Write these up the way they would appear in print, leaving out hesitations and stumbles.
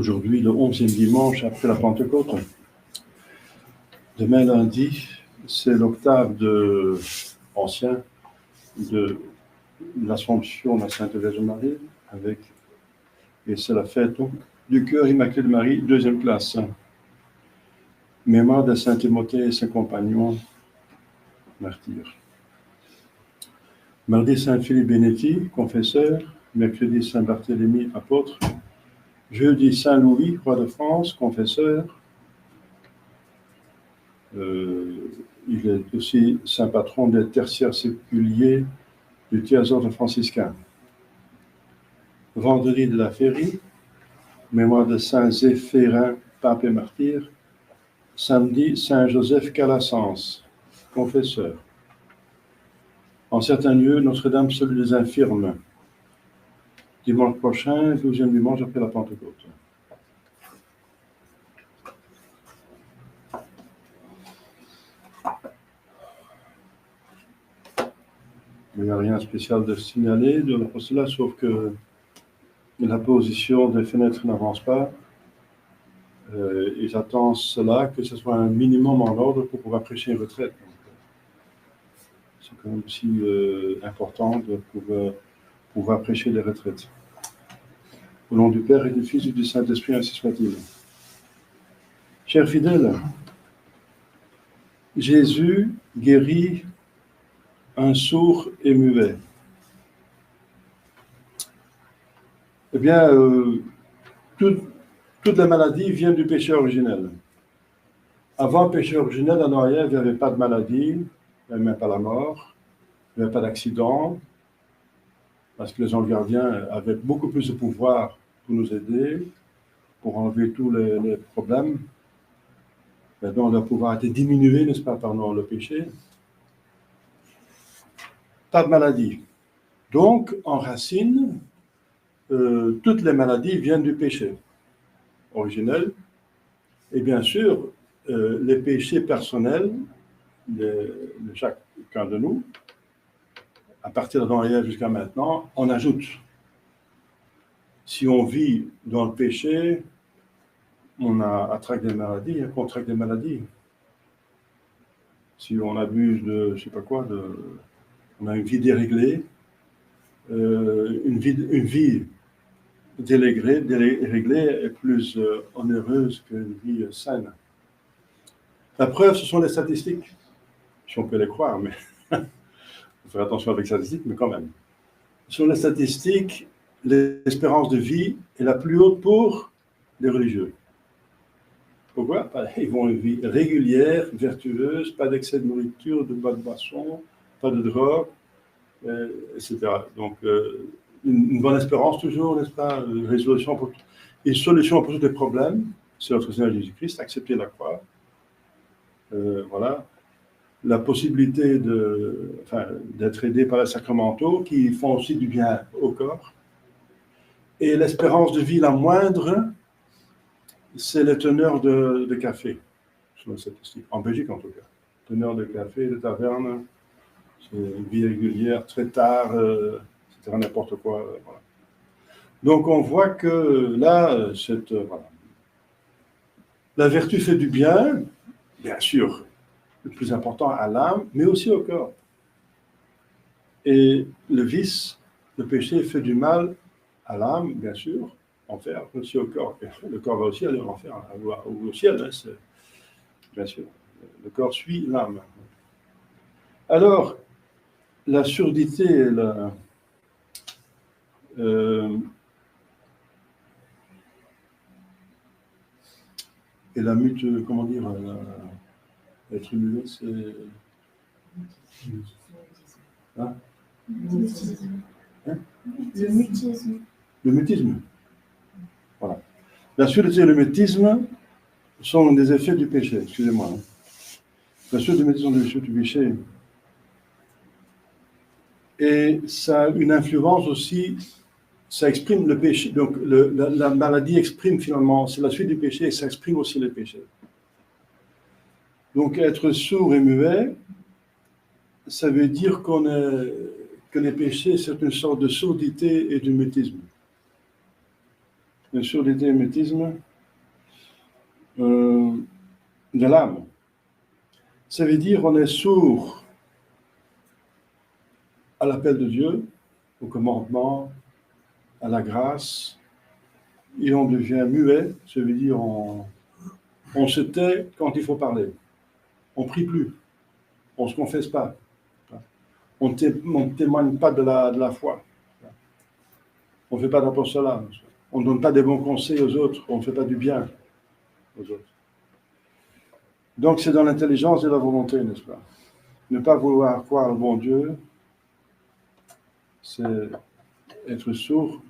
Aujourd'hui, le 11e dimanche après la Pentecôte. Demain, lundi, c'est l'octave ancien de l'Assomption de la Sainte Vierge Marie, et c'est la fête donc, du cœur immaculé de Marie, deuxième classe. Mémoire de Saint Timothée et ses compagnons martyrs. Mardi, Saint Philippe Benetti, confesseur. Mercredi, Saint Barthélemy, apôtre. Jeudi, Saint Louis, roi de France, confesseur. Il est aussi saint patron des tertiaires séculiers du tiers ordre franciscain. Vendredi de la Férie, mémoire de Saint Zéphérin, pape et martyr. Samedi, Saint Joseph Calassens, confesseur. En certains lieux, Notre-Dame salue les infirmes. Dimanche prochain, 12e dimanche après la Pentecôte. Il n'y a rien de spécial de signaler de l'apostolat, sauf que la position des fenêtres n'avance pas. Ils attendent cela, que ce soit un minimum en ordre pour pouvoir prêcher une retraite. C'est quand même aussi important de pouvoir prêcher des retraites. Au nom du Père et du Fils et du Saint-Esprit, ainsi soit-il. Chers fidèles, Jésus guérit un sourd et muet. Eh bien, toute la maladie vient du péché originel. Avant le péché originel, en arrière, il n'y avait pas de maladie, il n'y avait même pas la mort, il n'y avait pas d'accident, parce que les anges gardiens avaient beaucoup plus de pouvoir pour nous aider, pour enlever tous les problèmes. Maintenant, leur pouvoir a été diminué, n'est-ce pas, par le péché. Pas de maladie. Donc, en racine, toutes les maladies viennent du péché originel. Et bien sûr, les péchés personnels de chacun de nous, à partir d'en arrière jusqu'à maintenant, on ajoute. Si on vit dans le péché, on attraque des maladies, on contracte des maladies. Si on abuse de, je sais pas quoi, on a une vie déréglée, une vie déréglée est plus onéreuse qu'une vie saine. La preuve, ce sont les statistiques, si on peut les croire, mais il faut faire attention avec les statistiques, mais quand même. Sur les statistiques, l'espérance de vie est la plus haute pour les religieux. Pourquoi? Ils ont une vie régulière, vertueuse, pas d'excès de nourriture, de boisson, pas de drogue, etc. Donc, une bonne espérance toujours, n'est-ce pas? Une solution pour tous les problèmes, c'est notre Seigneur Jésus-Christ, accepter la croix. Voilà. La possibilité d'être aidé par les sacramentaux qui font aussi du bien au corps. Et l'espérance de vie la moindre, c'est les teneurs de café, sur la statistique. En Belgique, en tout cas. Teneurs de café, de taverne, c'est une vie régulière, très tard, etc., n'importe quoi. Voilà. Donc, on voit que là, voilà. La vertu fait du bien, bien sûr, le plus important à l'âme, mais aussi au corps. Et le vice, le péché fait du mal à l'âme, bien sûr, enfer, aussi au corps. Le corps va aussi aller en enfer, ou au ciel, hein, bien sûr. Le corps suit l'âme. Alors, la surdité et la mute, comment dire, être muet, c'est... Hein? Hein? Le mutisme. Le mutisme. Voilà. La surdité et le mutisme sont des effets du péché, excusez-moi. La surdité et le mutisme sont des effets du péché. Et ça a une influence aussi, ça exprime le péché. Donc la maladie exprime finalement, c'est la suite du péché et ça exprime aussi le péché. Donc être sourd et muet, ça veut dire que les péchés, c'est une sorte de surdité et du mutisme. le surdéterminisme de l'âme. Ça veut dire qu'on est sourd à l'appel de Dieu, au commandement, à la grâce, et on devient muet, ça veut dire on se tait quand il faut parler. On ne prie plus, on ne se confesse pas, on ne témoigne pas de la foi, on ne fait pas d'apostolat, on ne donne pas des bons conseils aux autres, on ne fait pas du bien aux autres. Donc c'est dans l'intelligence et la volonté, n'est-ce pas? Ne pas vouloir croire le bon Dieu, c'est être sourd,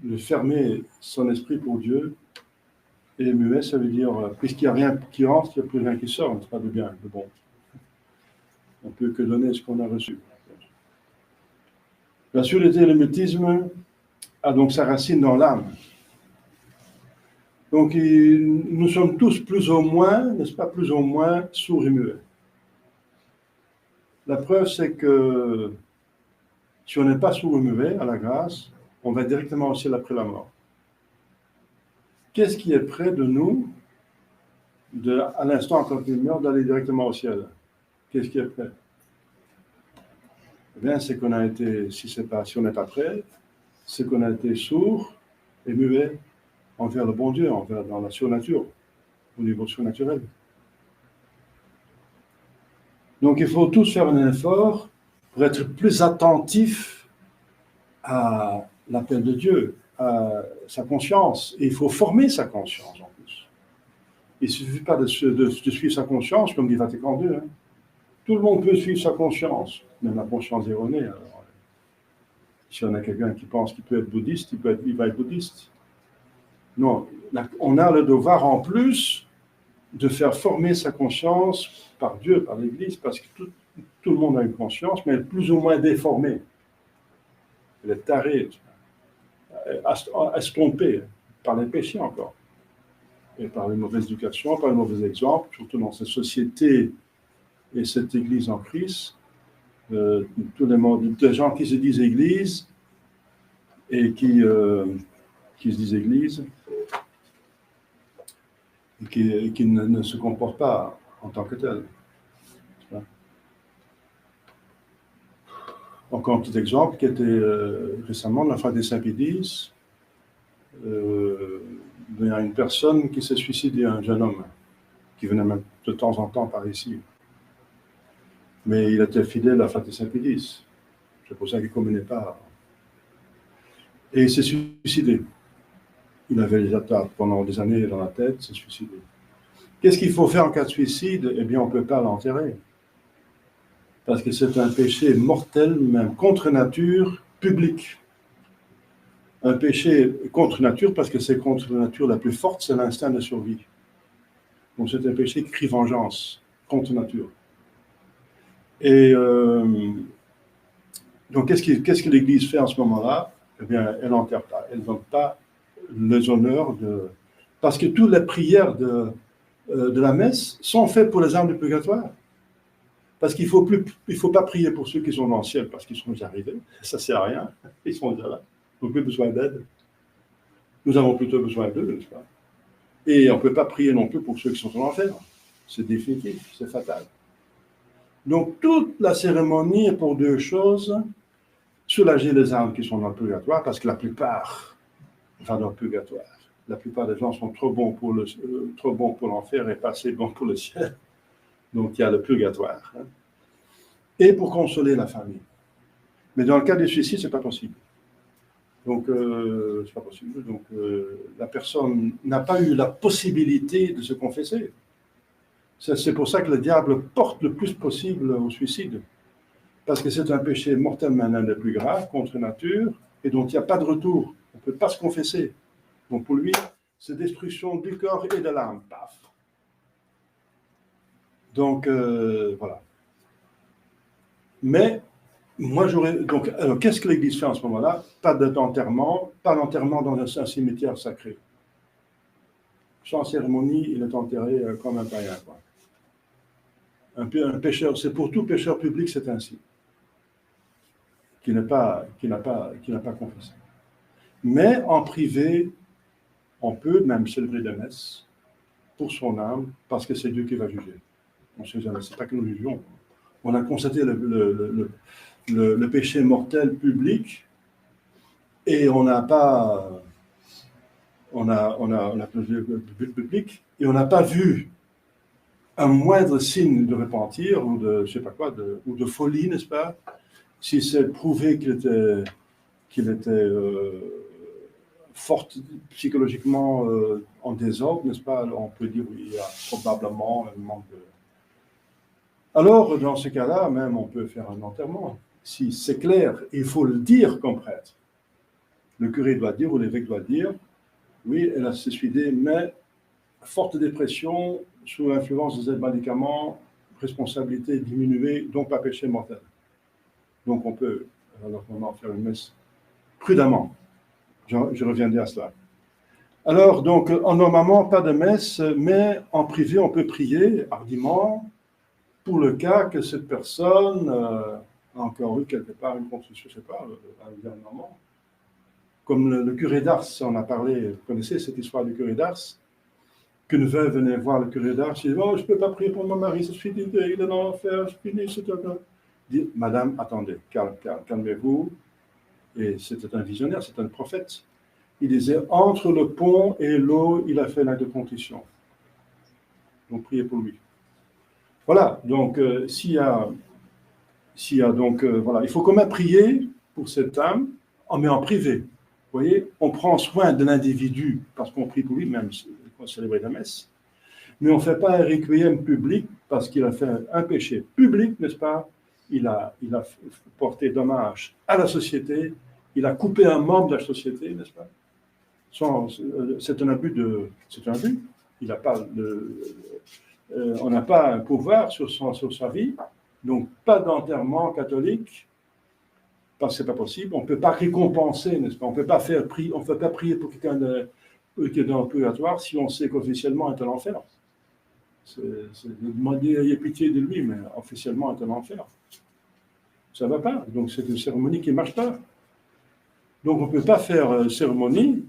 de fermer son esprit pour Dieu. Et muet, ça veut dire, puisqu'il n'y a rien qui rentre, il n'y a plus rien qui sort, n'est-ce pas, de bien, de bon. On ne peut que donner ce qu'on a reçu. La surdéterminisme a donc sa racine dans l'âme. Donc nous sommes tous plus ou moins, n'est-ce pas, plus ou moins sourds et muets. La preuve, c'est que si on n'est pas sourd et muet à la grâce, on va directement au ciel après la mort. Qu'est-ce qui est près de nous, à l'instant quand il meurt, d'aller directement au ciel? Qu'est-ce qui est prêt? Eh bien, c'est qu'on a été, si on n'est pas prêt, c'est qu'on a été sourd et muet envers le bon Dieu, dans la surnature, au niveau surnaturel. Donc, il faut tous faire un effort pour être plus attentifs à l'appel de Dieu, à sa conscience. Et il faut former sa conscience en plus. Il ne suffit pas de suivre sa conscience, comme dit Vatican II. Hein. Tout le monde peut suivre sa conscience, même la conscience erronée. Alors, si on a quelqu'un qui pense qu'il peut être bouddhiste, il va être bouddhiste. Non, on a le devoir en plus de faire former sa conscience par Dieu, par l'Église, parce que tout le monde a une conscience, mais elle est plus ou moins déformée. Elle est tarée, estompée par les péchés encore, et par les mauvaises éducations, par les mauvais exemples, surtout dans cette société et cette Église en Christ. Tous les gens qui se disent Église et qui se disent Église et qui ne se comportent pas en tant que tels. Encore un petit exemple qui était récemment, la fin des Saint-Pédis, il y a une personne qui s'est suicidée, un jeune homme, qui venait même de temps en temps par ici. Mais il était fidèle à la fête des Saint-Pédis. C'est pour ça qu'il ne communait pas. Et il s'est suicidé. Il avait les attaques pendant des années dans la tête, il s'est suicidé. Qu'est-ce qu'il faut faire en cas de suicide? Eh bien, on ne peut pas l'enterrer. Parce que c'est un péché mortel, même contre nature, public. Un péché contre nature, parce que c'est contre nature la plus forte, c'est l'instinct de survie. Donc c'est un péché qui crie vengeance, contre nature. Et donc qu'est-ce que l'Église fait en ce moment-là? Eh bien, elle n'enterre pas. Elle ne donne pas les honneurs de... Parce que toutes les prières de la messe sont faites pour les âmes du purgatoire. Parce qu'il ne faut pas prier pour ceux qui sont dans le ciel, parce qu'ils sont déjà arrivés. Ça ne sert à rien. Ils sont déjà là. Ils n'ont plus besoin d'aide. Nous avons plutôt besoin d'eux, n'est-ce pas? Et on ne peut pas prier non plus pour ceux qui sont en enfer. C'est définitif, c'est fatal. Donc, toute la cérémonie est pour deux choses. Soulager les âmes qui sont dans le purgatoire, parce que la plupart vont dans le purgatoire. La plupart des gens sont trop bons pour l'enfer et pas assez bons pour le ciel. Donc, il y a le purgatoire. Hein. Et pour consoler la famille. Mais dans le cas du suicide, ce n'est pas possible. Donc, c'est pas possible. Donc, la personne n'a pas eu la possibilité de se confesser. C'est pour ça que le diable porte le plus possible au suicide. Parce que c'est un péché mortellement l'un des plus graves, contre nature, et dont il n'y a pas de retour. On ne peut pas se confesser. Donc, pour lui, c'est destruction du corps et de l'âme. Paf. Donc, voilà. Mais, moi, donc, alors, qu'est-ce que l'Église fait en ce moment-là? Pas d'enterrement, pas d'enterrement dans un cimetière sacré. Sans cérémonie, il est enterré comme un païen. Quoi. Un pécheur, c'est pour tout pécheur public, c'est ainsi. Qui n'a pas confessé. Mais en privé, on peut même célébrer des messes pour son âme, parce que c'est Dieu qui va juger. On ne sait jamais, c'est pas que nous jugeons. On a constaté le péché mortel public, et on n'a pas posé le but public, et on n'a pas vu un moindre signe de repentir ou de je sais pas quoi, ou de folie, n'est-ce pas? Si c'est prouvé qu'il était fort psychologiquement en désordre, n'est-ce pas? Alors on peut dire oui, il y a probablement un manque de. Alors dans ce cas-là, même on peut faire un enterrement. Si c'est clair, il faut le dire comme prêtre. Le curé doit dire ou l'évêque doit dire, oui, elle a suicidé, mais forte dépression, sous l'influence des médicaments, responsabilité diminuée, donc pas péché mortel. Donc on peut, alors maintenant, faire une messe prudemment. Je reviendrai à cela. Alors, donc, normalement, pas de messe, mais en privé, on peut prier hardiment pour le cas que cette personne a encore eu quelque part une construction, je ne sais pas, dernièrement. Comme le curé d'Ars, on a parlé, vous connaissez cette histoire du curé d'Ars, qu'une veuve venait voir le curé d'Ars, elle dit, oh, je ne peux pas prier pour mon mari, c'est fini, il est dans l'enfer, c'est fini, c'est tout. Dit, madame, attendez, calmez-vous. Et c'était un visionnaire, c'était un prophète. Il disait, entre le pont et l'eau, il a fait l'acte de contrition. Donc, priez pour lui. Voilà, donc, s'il y a donc, voilà, il faut quand même prier pour cette âme, mais en privé. Vous voyez, on prend soin de l'individu, parce qu'on prie pour lui, même pour célébrer la messe, mais on ne fait pas un requiem public, parce qu'il a fait un péché public, n'est-ce pas? Il a porté dommage à la société, il a coupé un membre de la société, n'est-ce pas? C'est un abus c'est un abus. On n'a pas un pouvoir sur sa vie, donc pas d'enterrement catholique, parce que c'est pas possible. On ne peut pas récompenser, n'est-ce pas? On ne peut pas prier pour quelqu'un qui est dans le purgatoire si on sait qu'officiellement il est en enfer. C'est demander ayez pitié de lui, mais officiellement il est en enfer. Ça ne va pas. Donc c'est une cérémonie qui ne marche pas. Donc on ne peut pas faire cérémonie,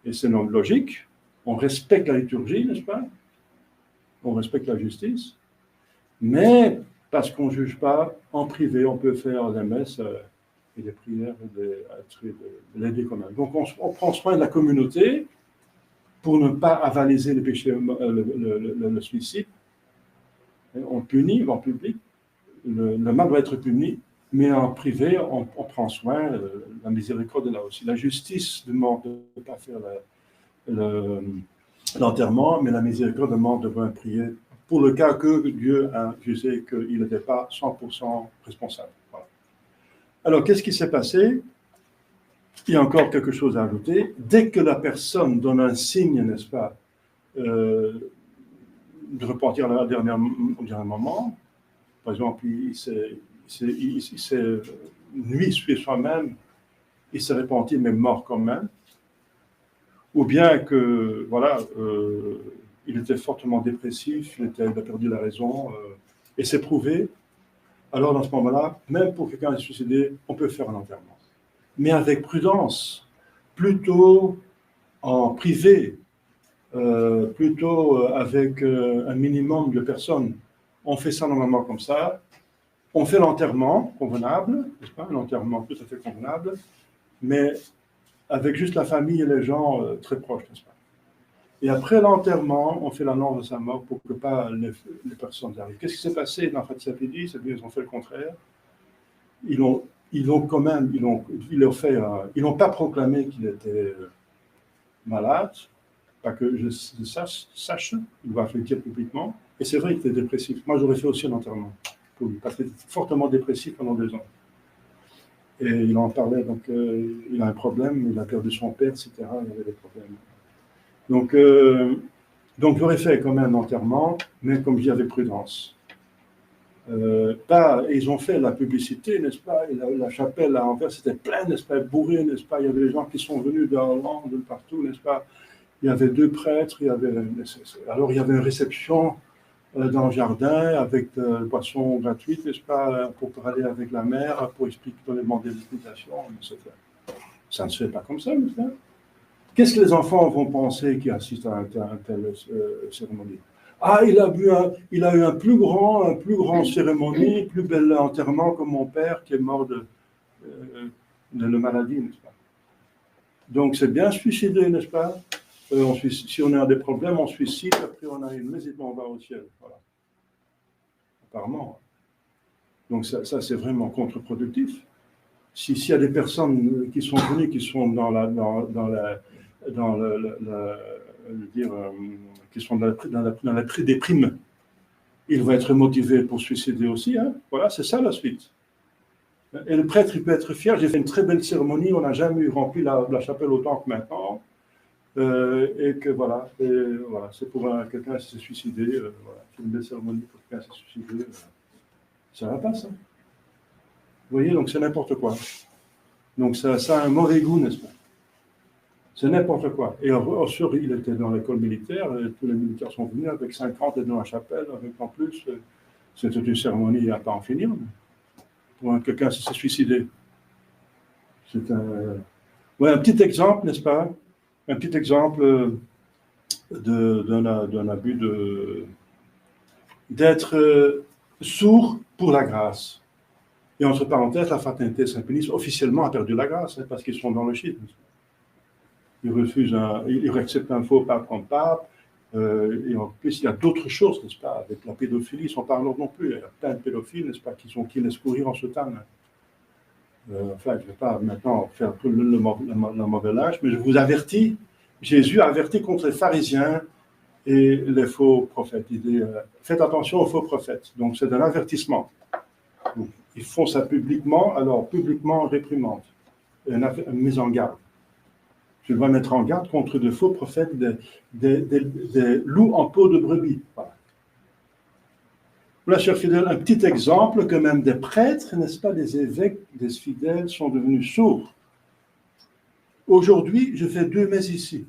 et c'est non logique. On respecte la liturgie, n'est-ce pas? On respecte la justice. Mais parce qu'on ne juge pas, en privé, on peut faire des messes et des prières de l'aider quand même. Donc on prend soin de la communauté pour ne pas avaliser le péché, le suicide. On punit en public, le mal doit être puni, mais en privé, on prend soin, la miséricorde est là aussi. La justice demande de ne pas faire l'enterrement, mais la miséricorde demande de bien prier pour le cas que Dieu a jugé qu'il n'était pas 100% responsable. Voilà. Alors, qu'est-ce qui s'est passé? Il y a encore quelque chose à ajouter. Dès que la personne donne un signe, n'est-ce pas, de repentir au dernier moment, par exemple, il s'est nuit sur soi-même, il s'est repenti, mais mort quand même, ou bien que, voilà, il était fortement dépressif, il a perdu la raison, et c'est prouvé, alors dans ce moment-là, même pour quelqu'un qui est suicidé, on peut faire un enterrement. Mais avec prudence, plutôt en privé, plutôt avec un minimum de personnes. On fait ça normalement comme ça. On fait l'enterrement convenable, n'est-ce pas? Un enterrement tout à fait convenable, mais avec juste la famille et les gens très proches, n'est-ce pas? Et après l'enterrement, on fait l'annonce de sa mort pour que pas les personnes arrivent. Qu'est-ce qui s'est passé dans Fatih Sapidi? C'est-à-dire qu'ils ont fait le contraire. Ils n'ont pas proclamé qu'il était malade, pas que je sache, il va le dire publiquement. Et c'est vrai qu'il était dépressif. Moi, j'aurais fait aussi un enterrement pour lui, parce qu'il était fortement dépressif pendant 2 ans. Et il en parlait, donc il a un problème, il a perdu son père, etc. Il avait des problèmes. Donc j'aurais fait quand même un enterrement, mais comme je dis, avec prudence. Ils ont fait la publicité, n'est-ce pas? La chapelle à Anvers, c'était plein, n'est-ce pas? Bourré, n'est-ce pas? Il y avait des gens qui sont venus de Hollande, de partout, n'est-ce pas? Il y avait 2 prêtres, alors il y avait une réception dans le jardin avec boissons gratuites, n'est-ce pas? Pour parler avec la mère, pour demander des explications, etc. Ça ne se fait pas comme ça, n'est-ce pas? Qu'est-ce que les enfants vont penser qui assistent à une telle cérémonie? Ah, il a eu un plus grand cérémonie, plus bel enterrement que mon père qui est mort de la maladie, n'est-ce pas? Donc c'est bien suicider, n'est-ce pas? Si on a des problèmes, on suicide, après on a une maison, on va au ciel. Voilà. Apparemment. Donc ça c'est vraiment contre-productif. S'il y a des personnes qui sont venues, qui sont qui sont dans la déprime, il va être motivé pour suicider aussi. Hein. Voilà, c'est ça la suite. Et le prêtre, il peut être fier. J'ai fait une très belle cérémonie. On n'a jamais rempli la chapelle autant que maintenant. Et que voilà, c'est pour quelqu'un qui s'est suicidé. Voilà, c'est une belle cérémonie pour quelqu'un qui s'est suicidé. Ça va pas, ça. Vous voyez, donc c'est n'importe quoi. Donc ça a un mauvais goût, n'est-ce pas? C'est n'importe quoi. Et sûr, il était dans l'école militaire, et tous les militaires sont venus avec 50 et dans la chapelle, avec en plus, c'était une cérémonie à pas en finir. Pour quelqu'un qui s'est suicidé. C'est un petit exemple, n'est-ce pas? Un petit exemple d'un abus d'être sourd pour la grâce. Et entre parenthèses, la fraternité Saint-Pénis officiellement a perdu la grâce, hein, parce qu'ils sont dans le schisme. Ils acceptent un faux pape comme pape, et en plus il y a d'autres choses, n'est-ce pas, avec la pédophilie, ils ne sont pas en ordre non plus, il y a plein de pédophiles, n'est-ce pas, qui laissent courir en soutane. Enfin, je ne vais pas maintenant faire tout le mauvais âge, mais je vous avertis, Jésus a averti contre les pharisiens et les faux prophètes. Il dit, faites attention aux faux prophètes. Donc c'est un avertissement. Donc, ils font ça publiquement, alors publiquement réprimande, une mise en garde. Je dois mettre en garde contre de faux prophètes, des loups en peau de brebis. Voilà. Voilà, chers fidèles, un petit exemple que même des prêtres, n'est-ce pas, des évêques, des fidèles sont devenus sourds. Aujourd'hui, je fais 2 messes ici.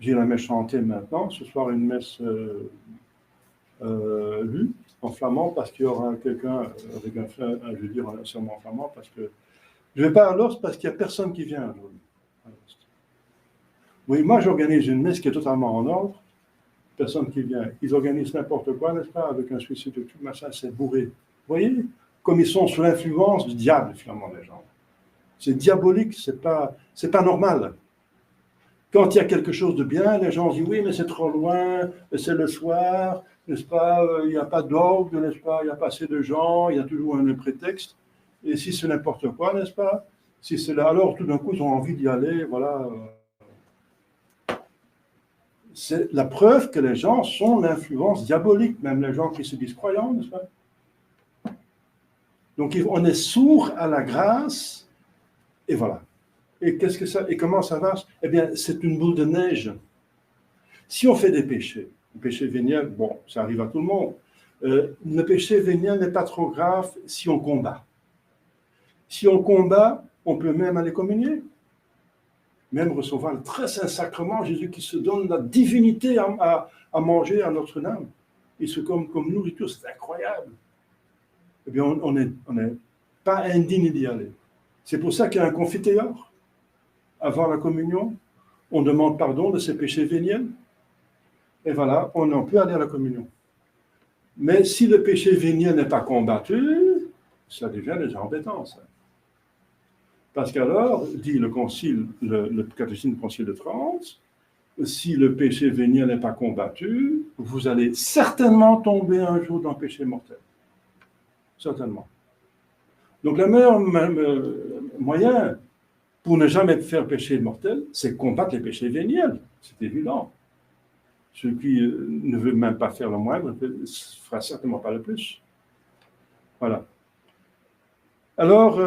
J'ai la messe chantée maintenant, ce soir une messe lue en flamand, parce qu'il y aura quelqu'un avec un serment en flamand, parce que je ne vais pas à l'Ost parce qu'il n'y a personne qui vient aujourd'hui. Oui, moi j'organise une messe qui est totalement en ordre, personne qui vient. Ils organisent n'importe quoi, n'est-ce pas, avec un suicide de tout, machin, c'est bourré. Vous voyez, comme ils sont sous l'influence du diable, finalement, les gens. C'est diabolique, c'est pas normal. Quand il y a quelque chose de bien, les gens disent oui, mais c'est trop loin, c'est le soir, n'est-ce pas, il n'y a pas d'orgue, n'est-ce pas, il n'y a pas assez de gens, il y a toujours un prétexte. Et si c'est n'importe quoi, n'est-ce pas, si c'est là, alors tout d'un coup, ils ont envie d'y aller, voilà. C'est la preuve que les gens sont l'influence diabolique, même les gens qui se disent croyants, n'est-ce pas? Donc on est sourd à la grâce, et voilà. Et comment ça va? Eh bien, c'est une boule de neige. Si on fait des péchés, le péché véniel, bon, ça arrive à tout le monde. Le péché véniel n'est pas trop grave si on combat. Si on combat, on peut même aller communier. Même recevoir le très saint sacrement, Jésus qui se donne la divinité à manger à notre âme. Et c'est comme nourriture, c'est incroyable. Eh bien, on n'est pas indigne d'y aller. C'est pour ça qu'il y a un confiteor. Avant la communion, on demande pardon de ses péchés véniels. Et voilà, on peut aller à la communion. Mais si le péché véniel n'est pas combattu, ça devient déjà embêtant, ça. Parce qu'alors, dit le concile, le catéchisme du concile de Trente, si le péché véniel n'est pas combattu, vous allez certainement tomber un jour dans le péché mortel. Certainement. Donc le meilleur moyen pour ne jamais faire péché mortel, c'est combattre les péchés véniels. C'est évident. Celui qui ne veut même pas faire le moindre ne fera certainement pas le plus. Voilà. Alors,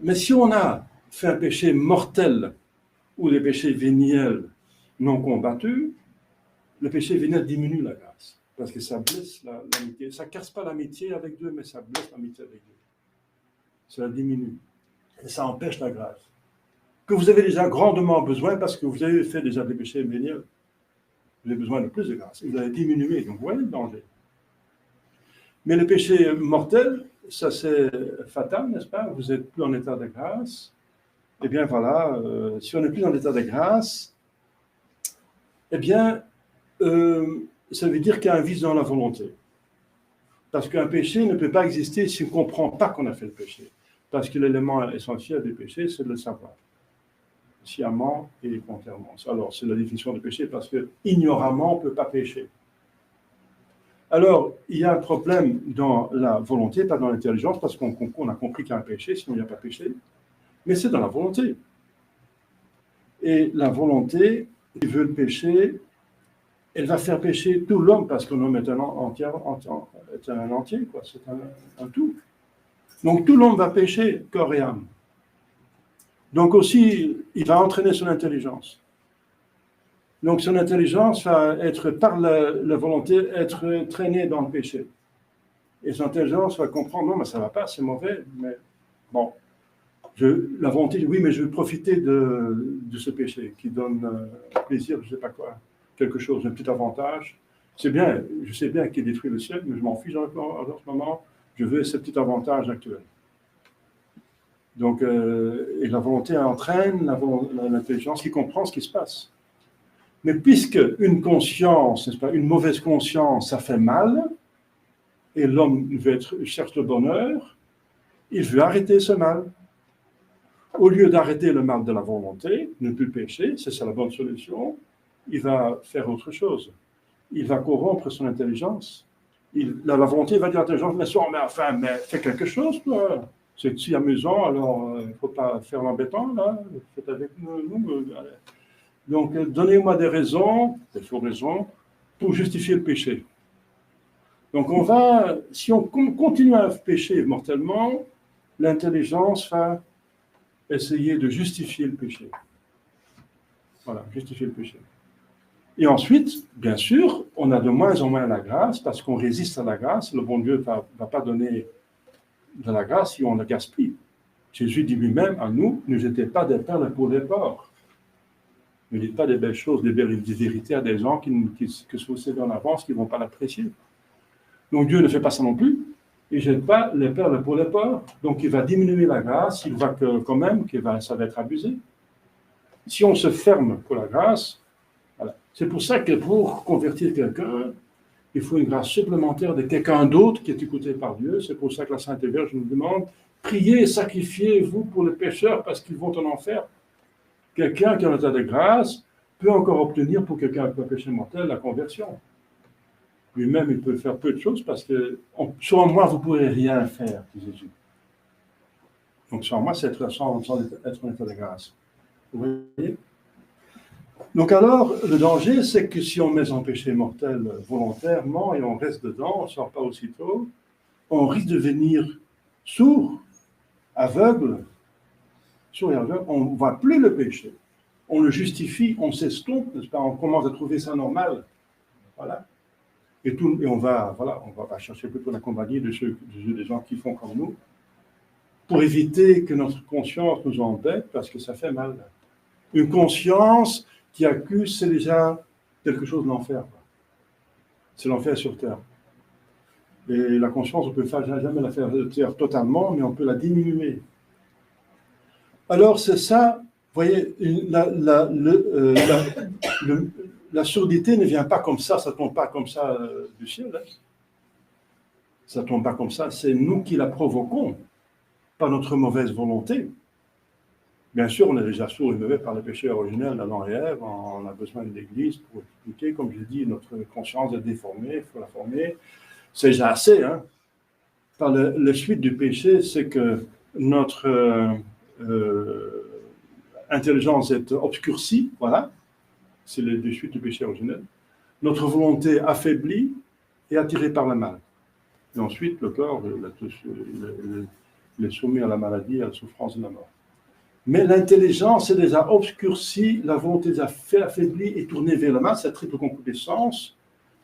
mais si on a fait un péché mortel ou des péchés véniels non combattus, le péché véniel diminue la grâce. Parce que ça blesse l'amitié. Ça ne casse pas l'amitié avec Dieu, mais ça blesse l'amitié avec Dieu. Ça la diminue. Et ça empêche la grâce. Que vous avez déjà grandement besoin parce que vous avez fait déjà des péchés véniels. Vous avez besoin de plus de grâce. Vous avez diminué. Donc, vous voyez le danger. Mais le péché mortel, ça c'est fatal, n'est-ce pas? Vous n'êtes plus en état de grâce. Eh bien voilà, si on n'est plus en état de grâce, eh bien, ça veut dire qu'il y a un vice dans la volonté. Parce qu'un péché ne peut pas exister si on ne comprend pas qu'on a fait le péché. Parce que l'élément essentiel du péché, c'est de le savoir. Sciemment et contrairement. Alors, c'est la définition du péché, parce que ignoramment, on ne peut pas pécher. Alors, il y a un problème dans la volonté, pas dans l'intelligence, parce qu'on a compris qu'il y a un péché, sinon il n'y a pas péché. Mais c'est dans la volonté. Et la volonté, qui veut le péché, elle va faire pécher tout l'homme, parce que l'homme est un entier, quoi. C'est un tout. Donc tout l'homme va pécher, corps et âme. Donc aussi, il va entraîner son intelligence. Donc son intelligence va être, par la volonté, être traînée dans le péché. Et son intelligence va comprendre, non, mais ça ne va pas, c'est mauvais, mais bon. La volonté dit, oui, mais je veux profiter de ce péché qui donne plaisir, je ne sais pas quoi, quelque chose, un petit avantage. C'est bien, je sais bien qu'il détruit le ciel, mais je m'en fiche en ce moment, je veux ce petit avantage actuel. Donc, et la volonté entraîne l'intelligence qui comprend ce qui se passe. Mais puisque une conscience, n'est-ce pas, une mauvaise conscience, ça fait mal, et l'homme cherche le bonheur, il veut arrêter ce mal. Au lieu d'arrêter le mal de la volonté, ne plus pécher, c'est ça la bonne solution, il va faire autre chose. Il va corrompre son intelligence. La volonté va dire à l'intelligence, mais fais quelque chose, toi. C'est si amusant, alors il ne faut pas faire l'embêtant, là, faites avec nous. Donc, donnez-moi des raisons, des faux raisons, pour justifier le péché. Donc, si on continue à pécher mortellement, l'intelligence va essayer de justifier le péché. Voilà, justifier le péché. Et ensuite, bien sûr, on a de moins en moins la grâce, parce qu'on résiste à la grâce. Le bon Dieu ne va pas donner de la grâce si on le gaspille. Jésus dit lui-même à nous, ne jetez pas des perles pour les porcs. Ne dites pas des belles choses, des vérités à des gens que vous savez en avance, qui ne vont pas l'apprécier. Donc Dieu ne fait pas ça non plus. Il ne jette pas les perles pour les porcs. Donc il va diminuer la grâce, il va quand même, ça va être abusé. Si on se ferme pour la grâce, voilà. C'est pour ça que pour convertir quelqu'un, il faut une grâce supplémentaire de quelqu'un d'autre qui est écouté par Dieu. C'est pour ça que la Sainte Vierge nous demande, priez et sacrifiez-vous pour les pécheurs parce qu'ils vont en enfer. Quelqu'un qui est en état de grâce peut encore obtenir pour quelqu'un qui a un péché mortel la conversion. Lui-même, il peut faire peu de choses parce que, sans moi, vous ne pourrez rien faire, dit Jésus. Donc, sans moi, c'est être en état de grâce. Vous voyez? Donc alors, le danger, c'est que si on met en péché mortel volontairement et on reste dedans, on ne sort pas aussitôt, on risque de devenir sourd, aveugle, on ne voit plus le péché. On le justifie, on s'estompe, n'est-ce pas? On commence à trouver ça normal. Voilà. Et on va chercher plutôt la compagnie des gens qui font comme nous, pour éviter que notre conscience nous embête, parce que ça fait mal. Une conscience qui accuse, c'est déjà quelque chose de l'enfer. C'est l'enfer sur terre. Et la conscience, on ne peut jamais la faire taire totalement, mais on peut la diminuer. Alors, c'est ça, vous voyez, la surdité ne vient pas comme ça ne tombe pas comme ça du ciel. Hein. Ça ne tombe pas comme ça, c'est nous qui la provoquons, par notre mauvaise volonté. Bien sûr, on est déjà sourd et mauvais par le péché originel d'Adam et Ève. On a besoin de l'Église pour expliquer. Comme je dis, notre conscience est déformée, il faut la former. C'est déjà assez. Hein. Par la suite du péché, c'est que notre intelligence est obscurcie. Voilà. C'est la suite du péché originel. Notre volonté affaiblie et attirée par le mal. Et ensuite, le corps il est soumis à la maladie, à la souffrance et à la mort. Mais l'intelligence est déjà obscurcie, la volonté déjà affaiblie et tournée vers le mal, cette triple concupiscence,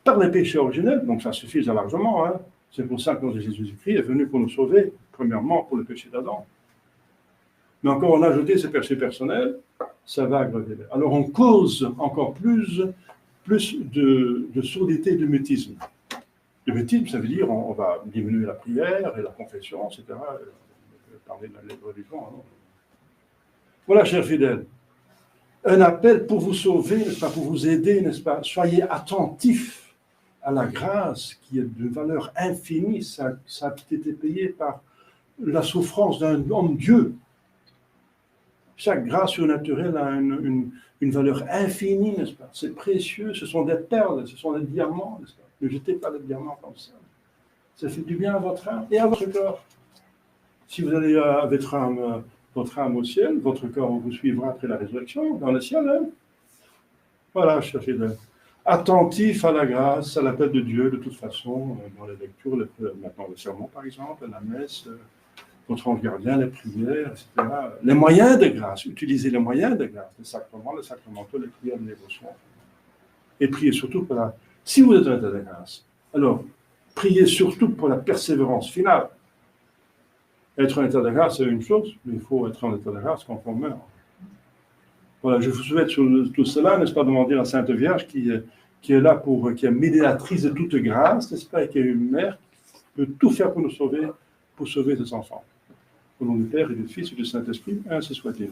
par les péchés originels. Donc ça suffit déjà largement. Hein. C'est pour ça que Jésus-Christ est venu pour nous sauver, premièrement pour le péché d'Adam. Mais encore, on a ajouté ces péchés personnels, ça va aggraver. Alors on cause encore plus de surdité et de mutisme. Le baptême, ça veut dire on va diminuer la prière et la confession, etc. Parler de la religion. Hein. Voilà, chers fidèles, un appel pour vous sauver, n'est-ce pas, pour vous aider, n'est-ce pas. Soyez attentifs à la grâce qui est d'une valeur infinie. Ça a été payé par la souffrance d'un homme Dieu. Chaque grâce surnaturelle a une valeur infinie, n'est-ce pas? C'est précieux, ce sont des perles, ce sont des diamants, n'est-ce pas? Ne jetez pas les diamants comme ça. Ça fait du bien à votre âme et à votre corps. Si vous allez avec votre âme au ciel, votre corps vous suivra après la résurrection, dans le ciel. Hein? Voilà, chers fidèles. Attentif à la grâce, à l'appel de Dieu, de toute façon, dans les lectures, maintenant le sermon par exemple, la messe, votre ange gardien, les prières, etc. Les moyens de grâce, utilisez les moyens de grâce, les sacrements, les sacramentaux, les prières, les dévotions. Et priez surtout pour la... Si vous êtes en état de grâce, alors priez surtout pour la persévérance finale. Être en état de grâce, c'est une chose, mais il faut être en état de grâce quand on meurt. Voilà, je vous souhaite sur tout cela, n'est-ce pas, demander à la Sainte Vierge qui est là qui est médiatrice de toute grâce, n'est-ce pas, et qui est une mère qui peut tout faire pour nous sauver, pour sauver ses enfants. Au nom du Père et du Fils et du Saint-Esprit, ainsi soit-il.